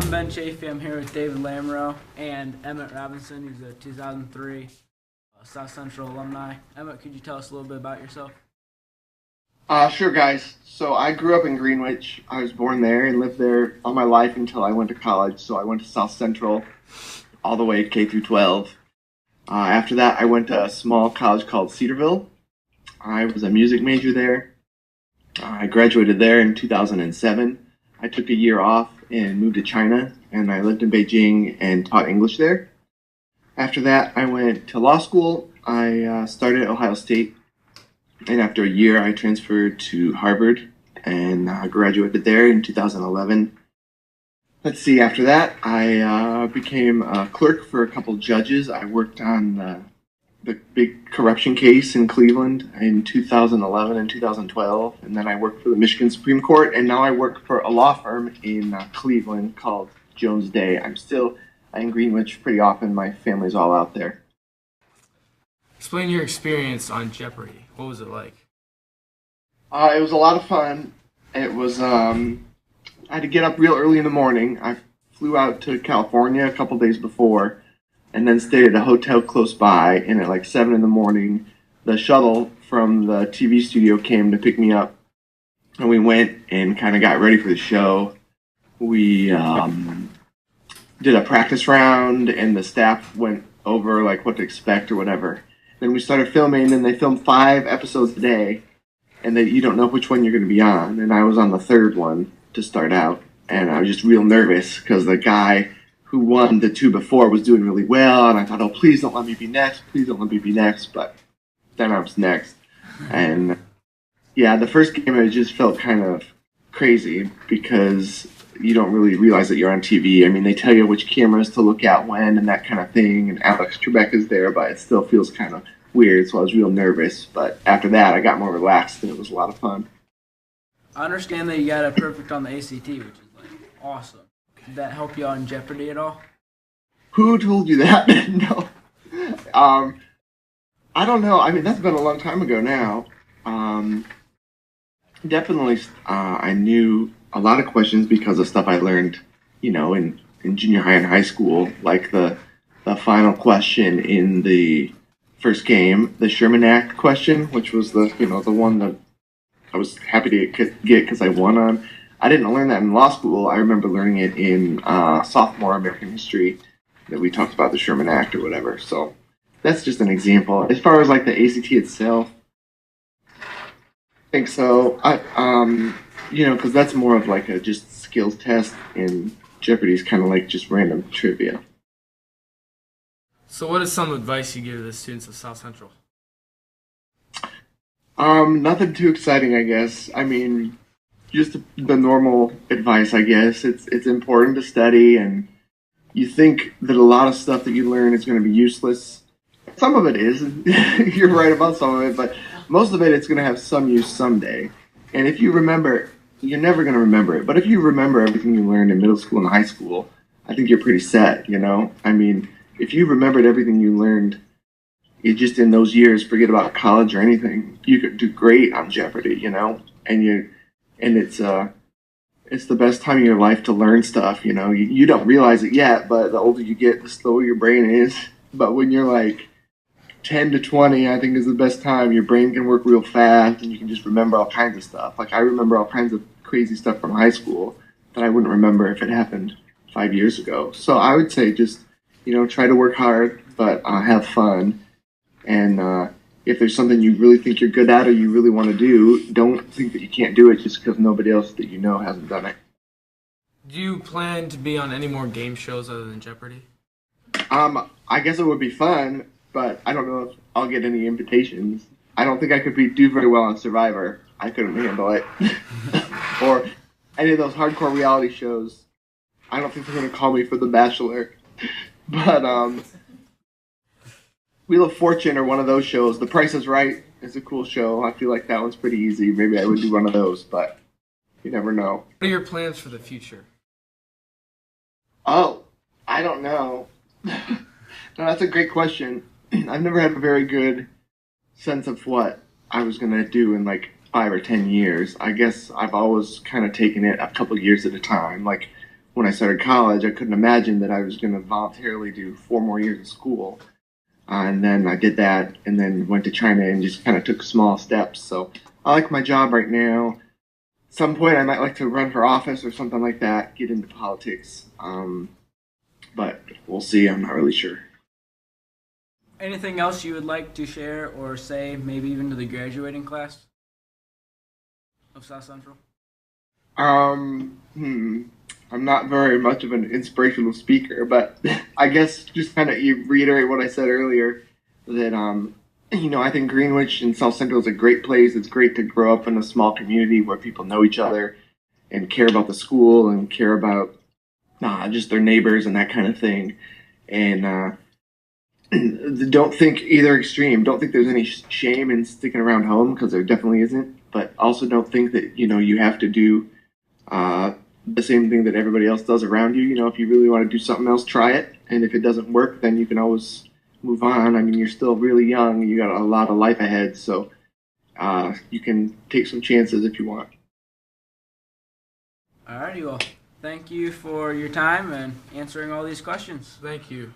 I'm Ben Chaffee. I'm here with David Lamoreaux and Emmett Robinson, who's a 2003 South Central alumni. Emmett, could you tell us a little bit about yourself? Sure, guys. So I grew up in Greenwich. I was born there and lived there all my life until I went to college. So I went to South Central all the way K through 12. After that, I went to a small college called Cedarville. I was a music major there. I graduated there in 2007. I took a year off and moved to China, and I lived in Beijing and taught English there. After that, I went to law school. I started at Ohio State, and after a year, I transferred to Harvard and graduated there in 2011. Let's see, after that, I became a clerk for a couple judges. I worked on the big corruption case in Cleveland in 2011 and 2012, and then I worked for the Michigan Supreme Court, and now I work for a law firm in Cleveland called Jones Day. I'm still in Greenwich pretty often. My family's all out there. Explain your experience on Jeopardy. What was it like? It was a lot of fun. It was, I had to get up real early in the morning. I flew out to California a couple days before and then stayed at a hotel close by. And at like 7 in the morning, the shuttle from the TV studio came to pick me up. And we went and kind of got ready for the show. We did a practice round, and the staff went over like what to expect or whatever. Then we started filming, and they filmed 5 episodes a day, and you don't know which one you're going to be on. And I was on the 3rd one to start out, and I was just real nervous because the guy who won the 2 before was doing really well, and I thought, oh, please don't let me be next, please don't let me be next, but then I was next. And yeah, the first game it just felt kind of crazy because you don't really realize that you're on TV. I mean, they tell you which cameras to look at when and that kind of thing, and Alex Trebek is there, but it still feels kind of weird, so I was real nervous. But after that, I got more relaxed, and it was a lot of fun. I understand that you got a perfect on the ACT, which is like awesome. Did that help you out in Jeopardy at all? Who told you that? No. I don't know. I mean, that's been a long time ago now. Definitely, I knew a lot of questions because of stuff I learned, in junior high and high school, like the final question in the first game, the Sherman Act question, which was the one that I was happy to get because I won on. I didn't learn that in law school. I remember learning it in sophomore American history, that we talked about the Sherman Act or whatever. So that's just an example. As far as like the ACT itself, I think so. Because that's more of like a just skills test, and Jeopardy is kind of like just random trivia. So what is some advice you give to the students of South Central? Nothing too exciting, I guess. I mean, just the normal advice, I guess. It's important to study, and you think that a lot of stuff that you learn is going to be useless. Some of it is. You're right about some of it, but most of it's going to have some use someday. And if you remember, you're never going to remember it. But if you remember everything you learned in middle school and high school, I think you're pretty set, I mean, if you remembered everything you learned, you just in those years, forget about college or anything, you could do great on Jeopardy, and it's the best time of your life to learn stuff, You don't realize it yet, but the older you get, the slower your brain is. But when you're like 10 to 20, I think is the best time. Your brain can work real fast, and you can just remember all kinds of stuff. Like I remember all kinds of crazy stuff from high school that I wouldn't remember if it happened 5 years ago. So I would say just, try to work hard, but have fun. And if there's something you really think you're good at or you really want to do, don't think that you can't do it just because nobody else that you know hasn't done it. Do you plan to be on any more game shows other than Jeopardy? I guess it would be fun, but I don't know if I'll get any invitations. I don't think I could do very well on Survivor. I couldn't handle it. Or any of those hardcore reality shows. I don't think they're going to call me for The Bachelor. But, Wheel of Fortune or one of those shows. The Price is Right is a cool show. I feel like that one's pretty easy. Maybe I would do one of those, but you never know. What are your plans for the future? Oh, I don't know. No, that's a great question. I've never had a very good sense of what I was going to do in like 5 or 10 years. I guess I've always kind of taken it a couple years at a time. Like when I started college, I couldn't imagine that I was going to voluntarily do 4 more years of school. And then I did that and then went to China and just kind of took small steps. So I like my job right now. At some point, I might like to run for office or something like that, get into politics. But we'll see. I'm not really sure. Anything else you would like to share or say, maybe even to the graduating class of South Central? I'm not very much of an inspirational speaker, but I guess just kind of reiterate what I said earlier that I think Greenwich and South Central is a great place. It's great to grow up in a small community where people know each other and care about the school and care about just their neighbors and that kind of thing. And don't think either extreme. Don't think there's any shame in sticking around home, because there definitely isn't. But also don't think that you have to do the same thing that everybody else does around you. If you really want to do something else, try it. And if it doesn't work, then you can always move on. I mean, you're still really young. You got a lot of life ahead, so you can take some chances if you want. Alrighty, well, thank you for your time and answering all these questions. Thank you.